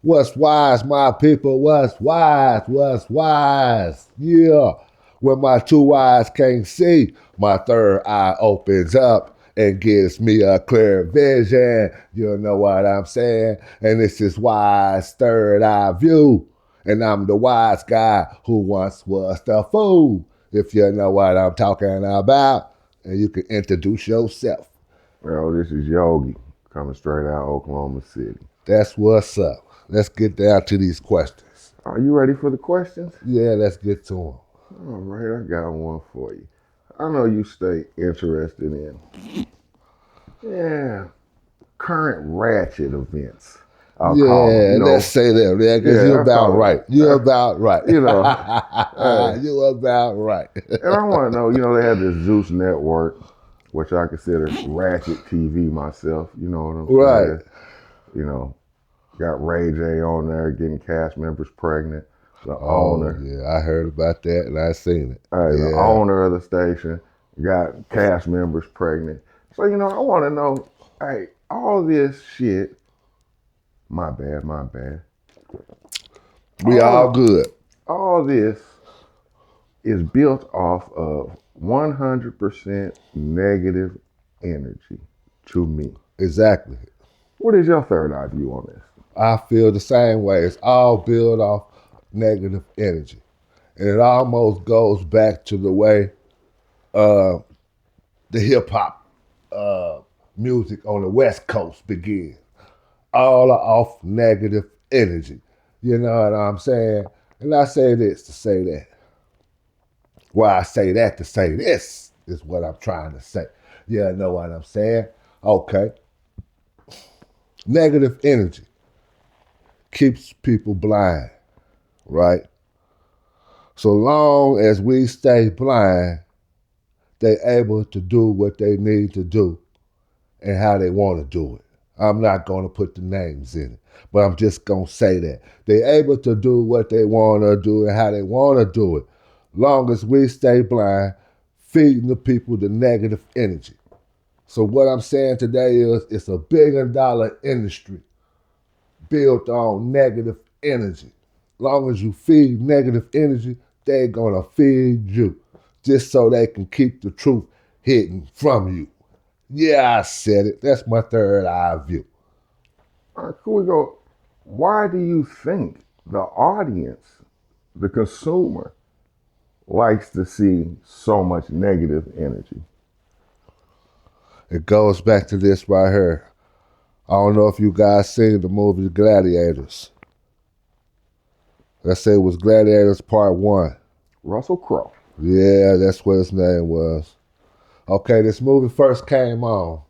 What's wise, my people? What's wise? What's wise? Yeah. When my two eyes can't see, my third eye opens up and gives me a clear vision. You know what I'm saying? And this is WiZe Third Eye View. And I'm the wise guy who once was the fool. If you know what I'm talking about, and you can introduce yourself. Well, this is Yogi coming straight out of Oklahoma City. That's what's up. Let's get down to these questions. Are you ready for the questions? Yeah, let's get to them. All right, I got one for you. I know you stay interested in, current ratchet events. I'll call them. Yeah, let's say that, yeah, because you're about right. You're about right. You know, You're about right. and I want to know, they have this Zeus Network, which I consider ratchet TV myself. You know what I'm saying? Right. Got Ray J on there getting cast members pregnant. The owner. Yeah, I heard about that and I seen it. The owner of the station got cast members pregnant. So, I want to know, all this shit, my bad. We all good. All this is built off of 100% negative energy to me. Exactly. What is your third eye view on this? I feel the same way. It's all built off negative energy. And it almost goes back to the way the hip hop music on the West Coast began. All are off negative energy. You know what I'm saying? And I say this to say that. Well, I say that to say this is what I'm trying to say. You know what I'm saying? Okay. Negative energy keeps people blind, right? So long as we stay blind, they're able to do what they need to do and how they want to do it. I'm not going to put the names in it, but I'm just going to say that. They're able to do what they want to do and how they want to do it, long as we stay blind, feeding the people the negative energy. So what I'm saying today is it's a $1 billion industry built on negative energy. Long as you feed negative energy, they're going to feed you just so they can keep the truth hidden from you. Yeah, I said it. That's my third eye view. All right, cool. We go. Why do you think the audience, the consumer, likes to see so much negative energy? It goes back to this right here. I don't know if you guys seen the movie Gladiators. Let's say it was Gladiators Part 1. Russell Crowe. Yeah, that's what his name was. Okay, this movie first came on.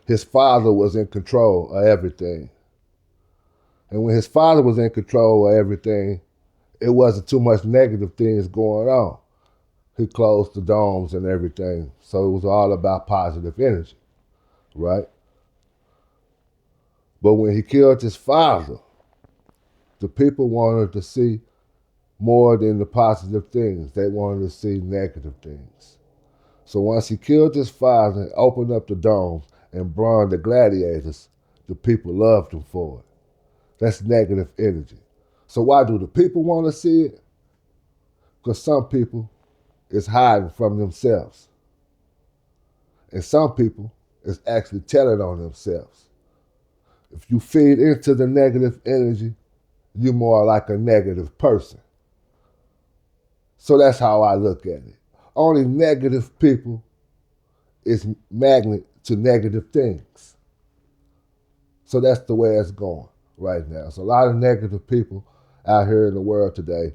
His father was in control of everything. And when his father was in control of everything, it wasn't too much negative things going on. He closed the domes and everything. So it was all about positive energy, right? But when he killed his father, the people wanted to see more than the positive things. They wanted to see negative things. So once he killed his father and opened up the domes and brought the gladiators, the people loved him for it. That's negative energy. So why do the people want to see it? Because some people is hiding from themselves. And some people is actually telling on themselves. If you feed into the negative energy, you're more like a negative person. So that's how I look at it. Only negative people is magnet to negative things. So that's the way it's going right now. So a lot of negative people out here in the world today,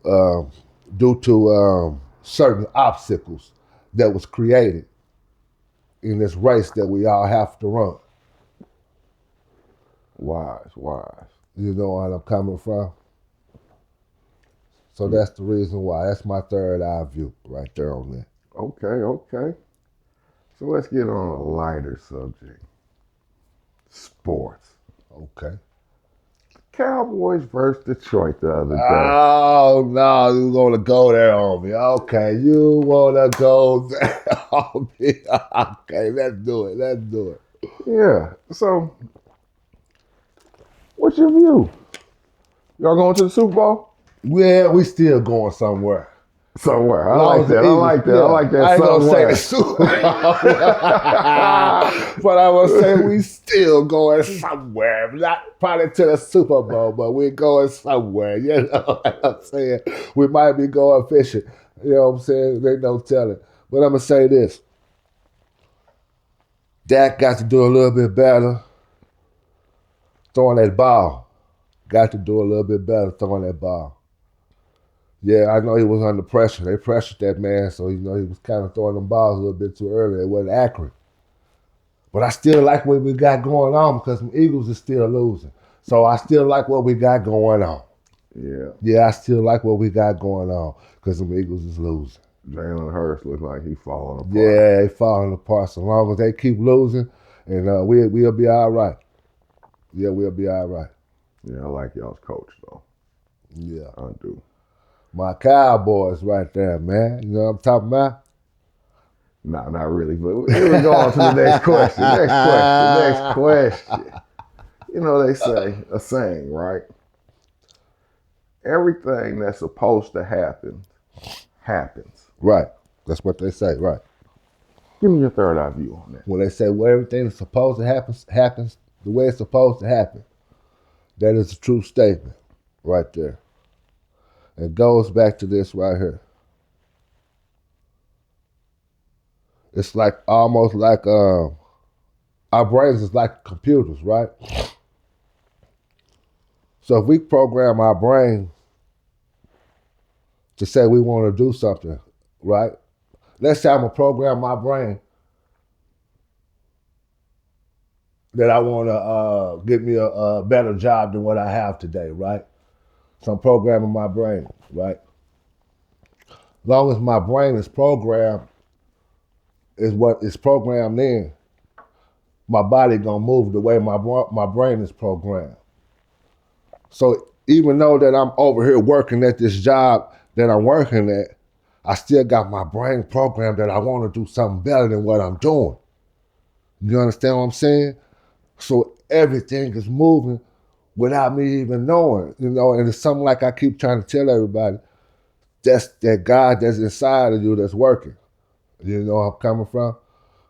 due to certain obstacles that was created in this race that we all have to run. Wise. You know where I'm coming from? So that's the reason why. That's my third eye view right there on that. Okay. So let's get on a lighter subject. Sports. Okay. Cowboys versus Detroit the other day. Oh, no, you want to go there on me. Okay, you want to go there on me. Okay, let's do it. Yeah, so What's your view? Y'all going to the Super Bowl? Yeah, we still going somewhere. Somewhere. I Long like as the that. I Eagles- like that. yeah, I like that I ain't gonna say the somewhere. Super Bowl, but I will say we still going somewhere. Not probably to the Super Bowl, but we're going somewhere. You know what I'm saying? We might be going fishing. You know what I'm saying? They no telling. But I'm gonna say this. Dak got to do a little bit better throwing that ball. Got to do a little bit better throwing that ball. Yeah, I know he was under pressure. They pressured that man, so he was kind of throwing them balls a little bit too early. It wasn't accurate. But I still like what we got going on because the Eagles are still losing. So I still like what we got going on. Yeah. Yeah, I still like what we got going on because the Eagles is losing. Jalen Hurts looks like he's falling apart. Yeah, they falling apart. So long as they keep losing, and we'll be all right. Yeah, we'll be all right. Yeah, I like y'all's coach, though. Yeah. I do. My Cowboys right there, man. You know what I'm talking about? No, not really. But here we go on to the next question. Next question. You know, they say a saying, right? Everything that's supposed to happen happens. Right. That's what they say, right. Give me your third eye view on that. When they say well, everything that's supposed to happen happens the way it's supposed to happen, that is a true statement right there. It goes back to this right here. It's like almost like our brains is like computers, right? So if we program our brain to say we want to do something, right? Let's say I'm gonna program my brain that I want to get me a better job than what I have today, right? So I'm programming my brain, right? As long as my brain is programmed, is what is programmed in, my body gonna move the way my brain is programmed. So even though that I'm over here working at this job that I'm working at, I still got my brain programmed that I want to do something better than what I'm doing. You understand what I'm saying? So everything is moving without me even knowing, and it's something like I keep trying to tell everybody, that's that God that's inside of you that's working. You know where I'm coming from?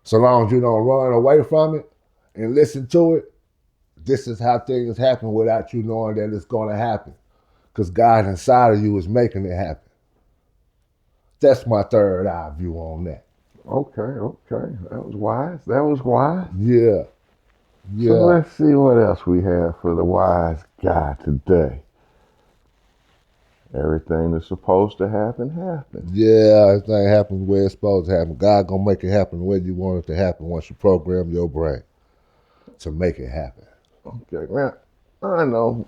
So long as you don't run away from it and listen to it, this is how things happen without you knowing that it's going to happen. Because God inside of you is making it happen. That's my third eye view on that. Okay. That was wise. Yeah. So let's see what else we have for the wise guy today. Everything that's supposed to happen happens. Yeah, everything happens the way it's supposed to happen. God gonna make it happen the way you want it to happen once you program your brain to make it happen. Okay, now I know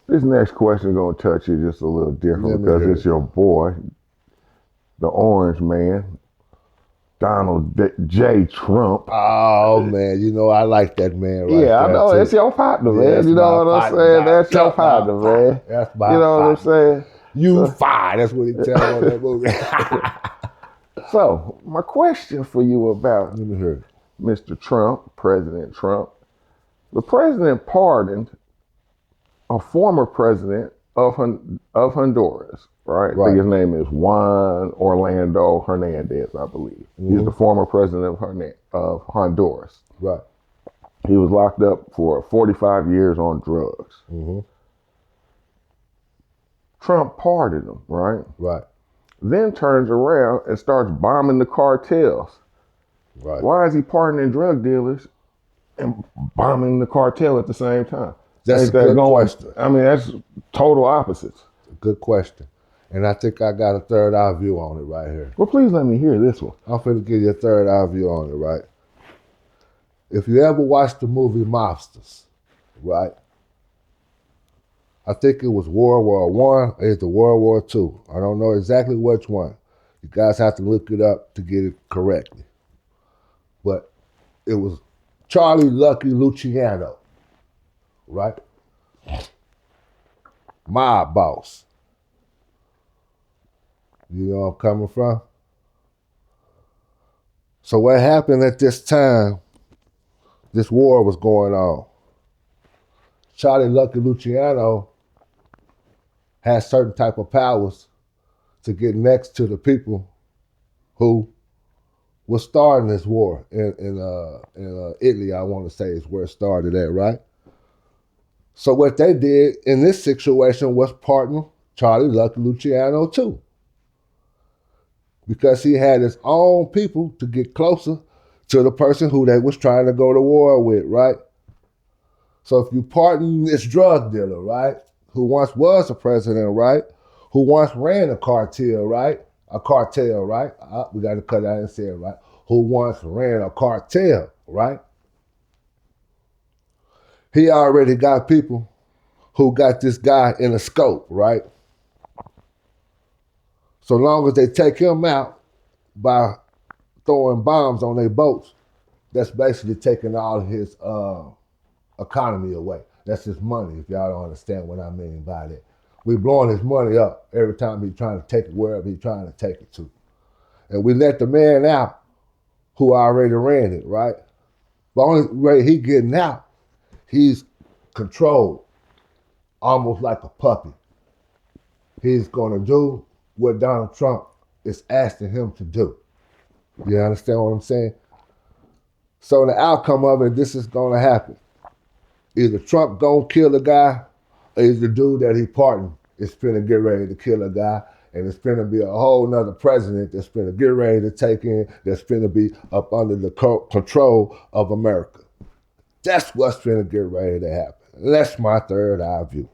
this next question is gonna touch you just a little different because it's your boy, the Orange Man, Donald J. Trump. Oh man, I like that man right Yeah, I there. know. Too. It's your partner, man. That's You know my what I'm partner. saying? That's your partner, man. That's my You know what I'm saying? You fine. That's what he tells on that movie. So, my question for you about Let me hear it. Mr. Trump, President Trump. The president pardoned a former president of Honduras, right? I think his name is Juan Orlando Hernandez, I believe. Mm-hmm. He's the former president of Honduras. Right. He was locked up for 45 years on drugs. Mm-hmm. Trump pardoned him, right? Right. Then turns around and starts bombing the cartels. Right. Why is he pardoning drug dealers and bombing the cartel at the same time? That's a good question. I mean, that's total opposites. Good question. And I think I got a third eye view on it right here. Well, please let me hear this one. I'm finna give you a third eye view on it, right? If you ever watched the movie Mobsters, right? I think it was World War I or it's World War II. I don't know exactly which one. You guys have to look it up to get it correctly. But it was Charlie Lucky Luciano, right? Mob boss. You know where I'm coming from? So what happened at this time, this war was going on. Charlie Lucky Luciano has certain type of powers to get next to the people who was starting this war in Italy. I want to say is where it started at, right? So what they did in this situation was partner Charlie Lucky Luciano too, because he had his own people to get closer to the person who they was trying to go to war with, right? So if you pardon this drug dealer, right, who once was a president, right, who once ran a cartel, right, we got to cut out and say it, right, who once ran a cartel, right, he already got people who got this guy in a scope, right? So long as they take him out by throwing bombs on their boats, that's basically taking all of his economy away. That's his money, if y'all don't understand what I mean by that. We blowing his money up every time he's trying to take it wherever he's trying to take it to. And we let the man out who already ran it, right? The only way he getting out, he's controlled, almost like a puppy. He's gonna do what Donald Trump is asking him to do. You understand what I'm saying? So the outcome of it, this is gonna happen. Either Trump gonna kill the guy, or either the dude that he pardoned is finna get ready to kill a guy, and it's finna be a whole nother president that's finna get ready to take in, that's finna be up under the control of America. That's what's finna get ready to happen. That's my third eye view.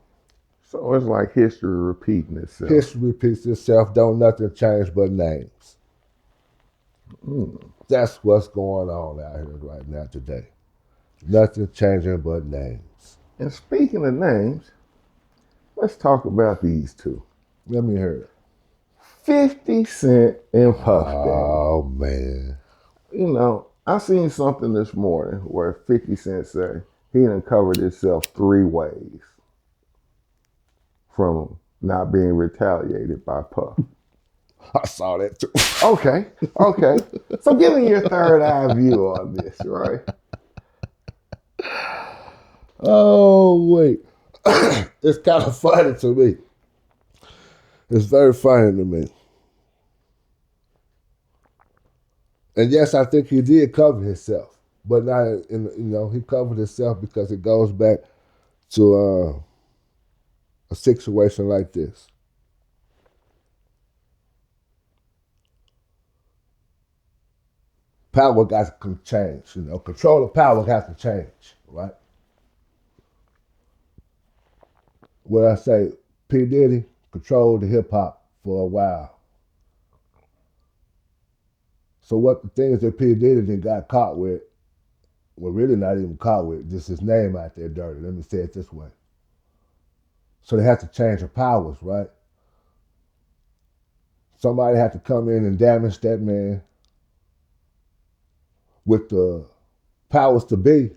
So it's like history repeating itself. History repeats itself, don't nothing change but names. That's what's going on out here right now today. Nothing changing but names. And speaking of names, let's talk about these two. Let me hear it. 50 Cent and Puff Daddy. Oh, man. You know, I seen something this morning where 50 Cent said he done covered himself 3 ways from not being retaliated by Puff. I saw that too. Okay. So give me your third eye view on this, right? Oh, wait. It's kind of funny to me. It's very funny to me. And yes, I think he did cover himself, but not he covered himself because it goes back to a situation like this. Power got to change, Control of power has to change, right? What I say, P. Diddy controlled the hip hop for a while. So what the things that P. Diddy got caught with were really not even caught with, just his name out there dirty. Let me say it this way. So they have to change the powers, right? Somebody had to come in and damage that man with the powers to be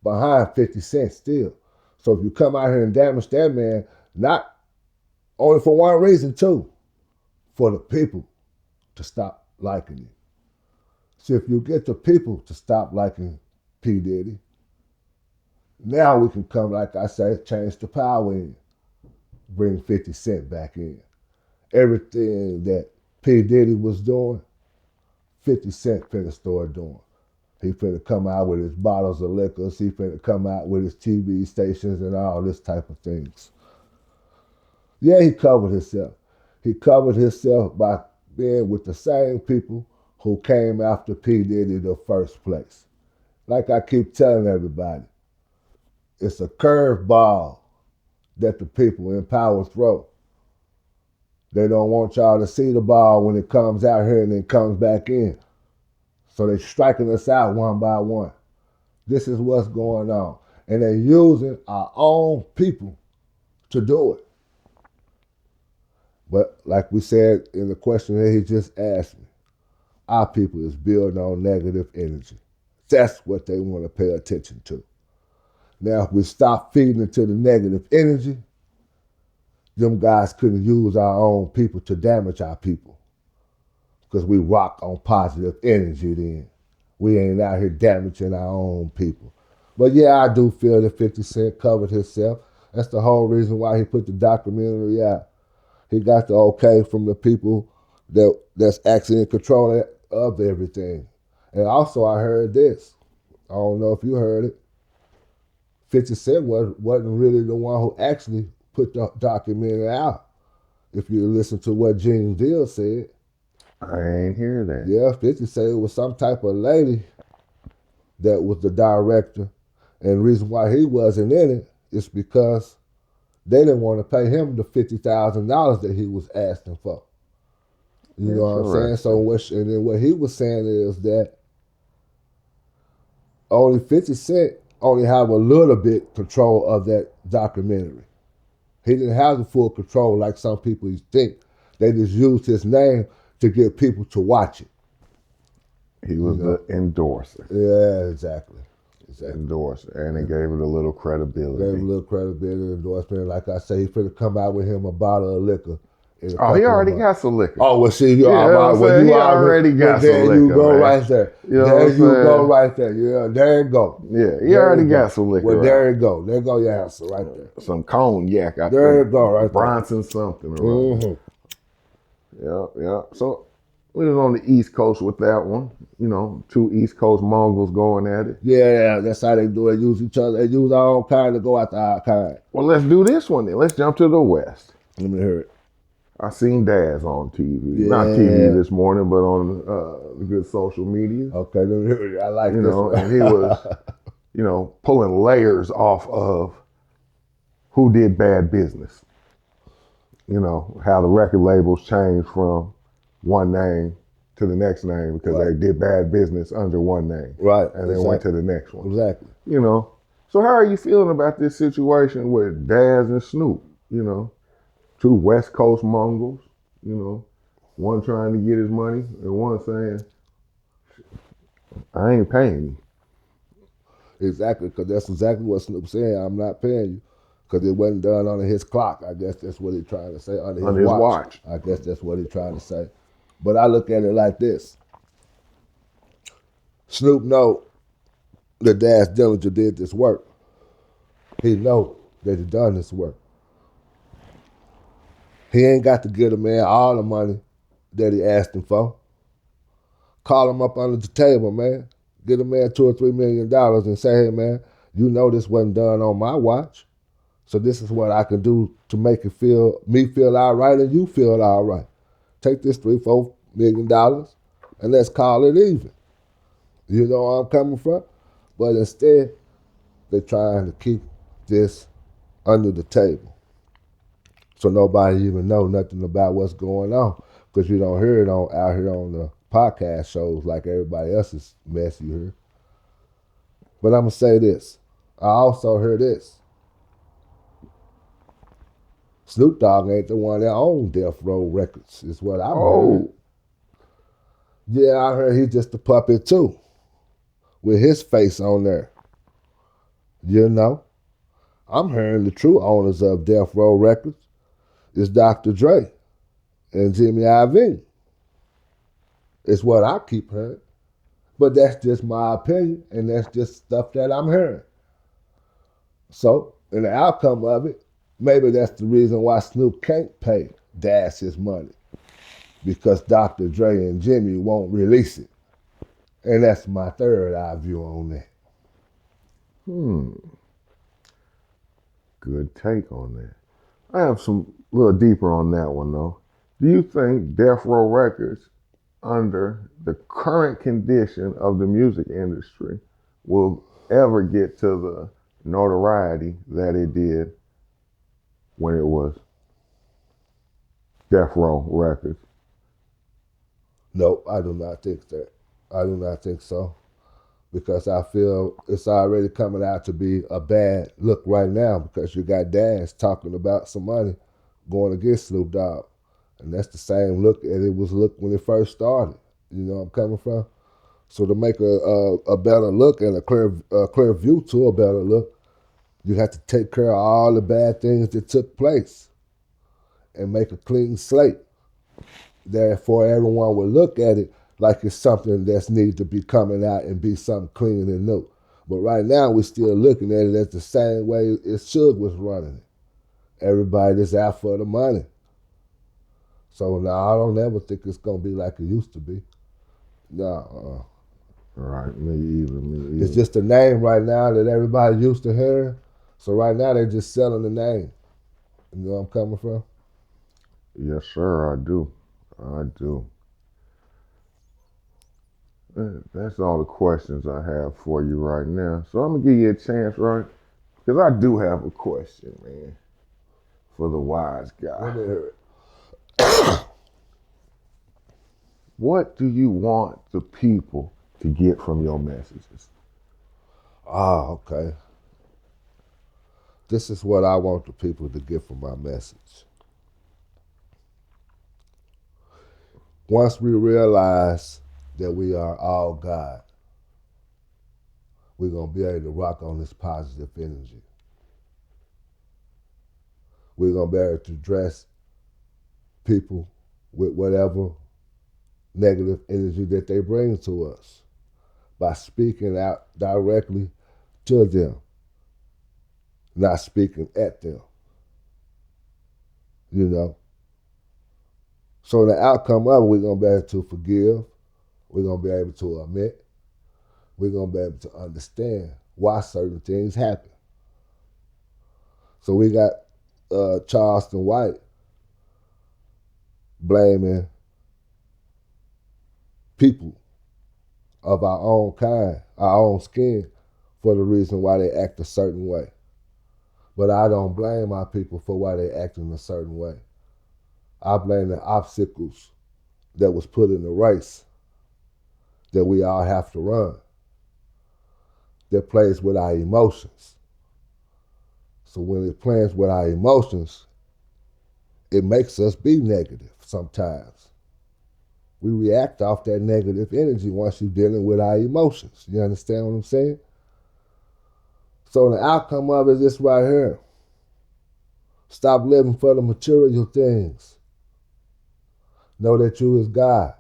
behind 50 Cent still. So if you come out here and damage that man, not only for one reason too, for the people to stop liking you. So if you get the people to stop liking P. Diddy, now we can come, like I say, change the power in, bring 50 Cent back in. Everything that P. Diddy was doing, 50 Cent finna start doing. He finna come out with his bottles of liquors. He finna come out with his TV stations and all this type of things. Yeah, he covered himself. He covered himself by being with the same people who came after P. Diddy in the first place. Like I keep telling everybody, it's a curveball that the people in power throw. They don't want y'all to see the ball when it comes out here and then comes back in. So they're striking us out one by one. This is what's going on. And they're using our own people to do it. But like we said in the question that he just asked me, our people is built on negative energy. That's what they want to pay attention to. Now, if we stop feeding into the negative energy, them guys couldn't use our own people to damage our people. Because we rock on positive energy then. We ain't out here damaging our own people. But yeah, I do feel that 50 Cent covered himself. That's the whole reason why he put the documentary out. He got the okay from the people that's actually in control of everything. And also, I heard this. I don't know if you heard it. 50 Cent wasn't really the one who actually put the documentary out. If you listen to what Gene Deal said. I ain't hear that. Yeah, 50 said it was some type of lady that was the director. And the reason why he wasn't in it is because they didn't want to pay him the $50,000 that he was asking for. You know what I'm saying? So and then what he was saying is that only 50 Cent only have a little bit control of that documentary. He didn't have the full control like some people think. They just used his name to get people to watch it. He was the endorser. Yeah, exactly. Endorser, and it gave it a little credibility. Gave it a little credibility, endorsement. Like I say, he's finna come out with him a bottle of liquor. Oh, he already got some liquor. Oh, well, see, he already got some liquor. There you go, man. right there. You know there you go, right there. Yeah, there you go. Yeah, he already got some liquor. Well, there you go. There go your answer right there. Some cognac. There you go, right Bronson there. Something. Yeah. So we was on the East Coast with that one. You know, two East Coast Mongols going at it. Yeah, that's how they do it. Use each other. They use our own kind to go after our kind. Well, let's do this one then. Let's jump to the West. Let me hear it. I seen Daz on TV. Yeah. Not TV this morning, but on the good social media. Okay, let me hear it. I like this one. And he was, pulling layers off of who did bad business. You know, how the record labels changed from one name to the next name because they did bad business under one name. Right. And then went to the next one. Exactly. You know, so how are you feeling about this situation with Daz and Snoop? You know, two West Coast Mongols, you know, one trying to get his money and one saying, I ain't paying you. Exactly, because that's exactly what Snoop said. I'm not paying you because it wasn't done under his clock. I guess that's what he's trying to say. Under his watch. I guess that's what he's trying to say. But I look at it like this. Snoop know that Daz Dillinger did this work. He know that he done this work. He ain't got to give a man all the money that he asked him for. Call him up under the table, man. Get a man $2 or $3 million and say, hey, man, you know this wasn't done on my watch. So this is what I can do to make me feel all right and you feel all right. Take this $3-4 million and let's call it even. You know where I'm coming from? But instead, they're trying to keep this under the table. So nobody even know nothing about what's going on because you don't hear it out here on the podcast shows like everybody else's mess you hear. But I'm going to say this. I also heard this. Snoop Dogg ain't the one that owned Death Row Records, is what I heard. Yeah, I heard he's just a puppet too, with his face on there. You know? I'm hearing the true owners of Death Row Records is Dr. Dre and Jimmy Iovine. It's what I keep hearing. But that's just my opinion, and that's just stuff that I'm hearing. So, in the outcome of it, maybe that's the reason why Snoop can't pay Daz his money, because Dr. Dre and Jimmy won't release it. And that's my third eye view on that. Good take on that. I have some little deeper on that one though. Do you think Death Row Records, under the current condition of the music industry, will ever get to the notoriety that it did when it was Death Row Records? Nope, I do not think that. I do not think so. Because I feel it's already coming out to be a bad look right now because you got Daz talking about some money going against Snoop Dogg. And that's the same look as it was look when it first started. You know where I'm coming from? So to make a better look and a clear view to a better look, you have to take care of all the bad things that took place and make a clean slate. Therefore, everyone will look at it like it's something that's needs to be coming out and be something clean and new. But right now, we're still looking at it as the same way Suge was running it. Everybody just out for the money. So now I don't ever think it's gonna be like it used to be. No. Right, me either. It's just a name right now that everybody used to hear. So right now they're just selling the name. You know where I'm coming from? Yes, sir, I do. That's all the questions I have for you right now. So I'm gonna give you a chance, right? Because I do have a question, man, for the wise guy. Let me hear it. What do you want the people to get from your messages? Okay. This is what I want the people to get from my message. Once we realize that we are all God, we're going to be able to rock on this positive energy. We're going to be able to address people with whatever negative energy that they bring to us by speaking out directly to them, not speaking at them. You know? So the outcome of it, we're going to be able to forgive. We're going to be able to admit. We're going to be able to understand why certain things happen. So we got Charleston White blaming people of our own kind, our own skin, for the reason why they act a certain way. But I don't blame my people for why they act in a certain way. I blame the obstacles that was put in the race that we all have to run, that plays with our emotions. So when it plays with our emotions, it makes us be negative sometimes. We react off that negative energy once you're dealing with our emotions. You understand what I'm saying? So the outcome of it is this right here. Stop living for the material things. Know that you is God.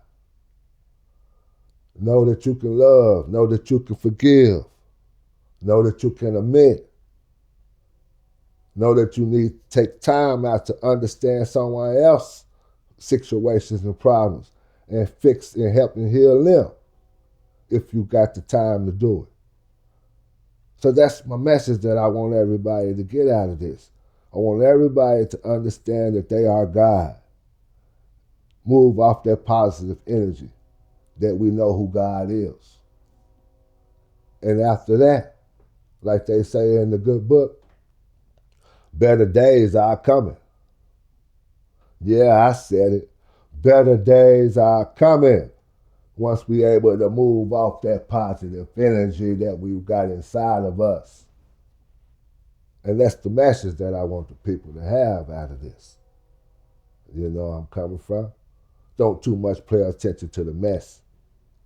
Know that you can love. Know that you can forgive. Know that you can admit. Know that you need to take time out to understand someone else's situations and problems and fix and help and heal them if you got the time to do it. So that's my message that I want everybody to get out of this. I want everybody to understand that they are God. Move off that positive energy, that we know who God is. And after that, like they say in the good book, better days are coming. Yeah, I said it. Better days are coming once we're able to move off that positive energy that we've got inside of us. And that's the message that I want the people to have out of this. You know where I'm coming from? Don't too much pay attention to the mess,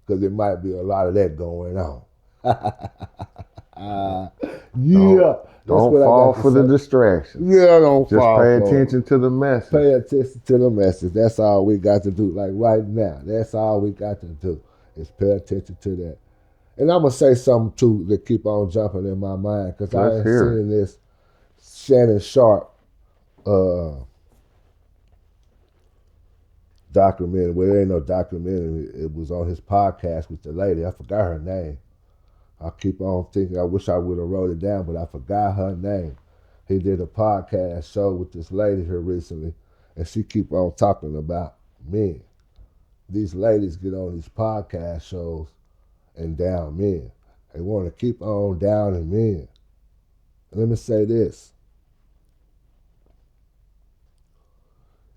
because there might be a lot of that going on. Don't fall for the distractions. Yeah, don't Just fall pay for attention to the message. Pay attention to the message. That's all we got to do. Like right now, that's all we got to do is pay attention to that. And I'm going to say something, too, that keep on jumping in my mind, because I ain't seen this Shannon Sharp documentary. Well, there ain't no documentary. It was on his podcast with the lady. I forgot her name. I keep on thinking, I wish I would have wrote it down, but I forgot her name. He did a podcast show with this lady here recently, and she keep on talking about men. These ladies get on these podcast shows and down men. They want to keep on downing men. And let me say this.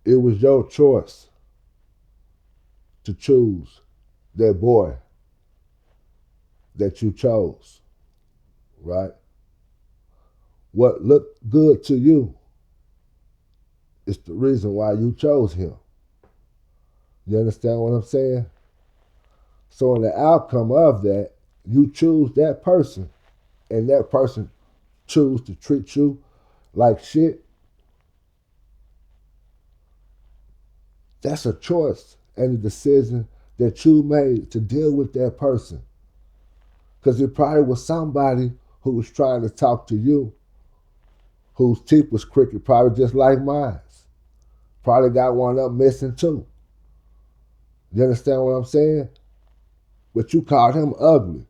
It was your choice to choose that boy that you chose, right? What looked good to you is the reason why you chose him. You understand what I'm saying? So in the outcome of that, you choose that person, and that person choose to treat you like shit. That's a choice and a decision that you made to deal with that person. Because it probably was somebody who was trying to talk to you, whose teeth was crooked, probably just like mine. Probably got one up missing too. You understand what I'm saying? But you called him ugly.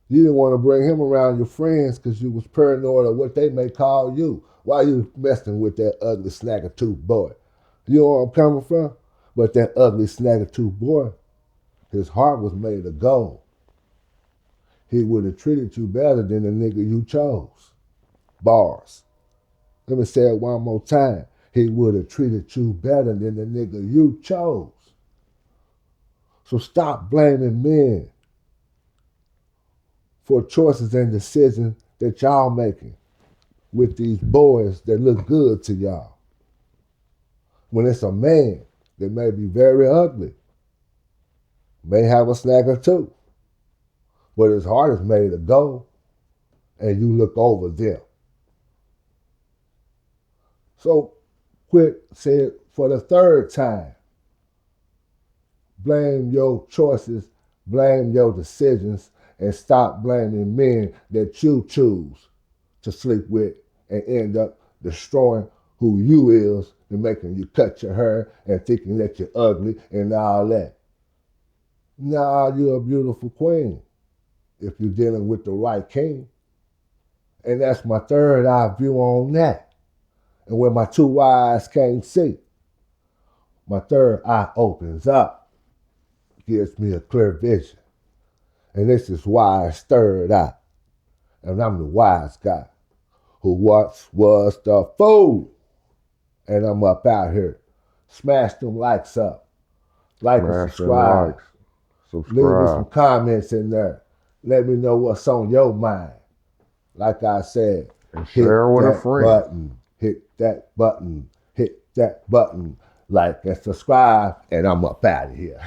You didn't want to bring him around your friends because you was paranoid of what they may call you. Why you messing with that ugly snagger-tooth boy? You know where I'm coming from? But that ugly snagger-tooth boy, his heart was made of gold. He would have treated you better than the nigga you chose. Bars. Let me say it one more time. He would have treated you better than the nigga you chose. So stop blaming men for choices and decisions that y'all making with these boys that look good to y'all. When it's a man that may be very ugly, may have a snagger too, but his heart is made of gold, and you look over them. So quit saying for the third time, blame your choices, blame your decisions, and stop blaming men that you choose to sleep with and end up destroying who you is and making you cut your hair and thinking that you're ugly and all that. Nah, you're a beautiful queen if you're dealing with the right king. And that's my third eye view on that. And when my two eyes can't see, my third eye opens up, gives me a clear vision. And this is WiZe Third eye. And I'm the wise guy who once was the fool. And I'm up out here. Smash them likes up. Like and subscribe. Leave me some comments in there. Let me know what's on your mind. Like I said, and share with a friend. Hit that button, hit that button, like and subscribe, and I'm up out of here.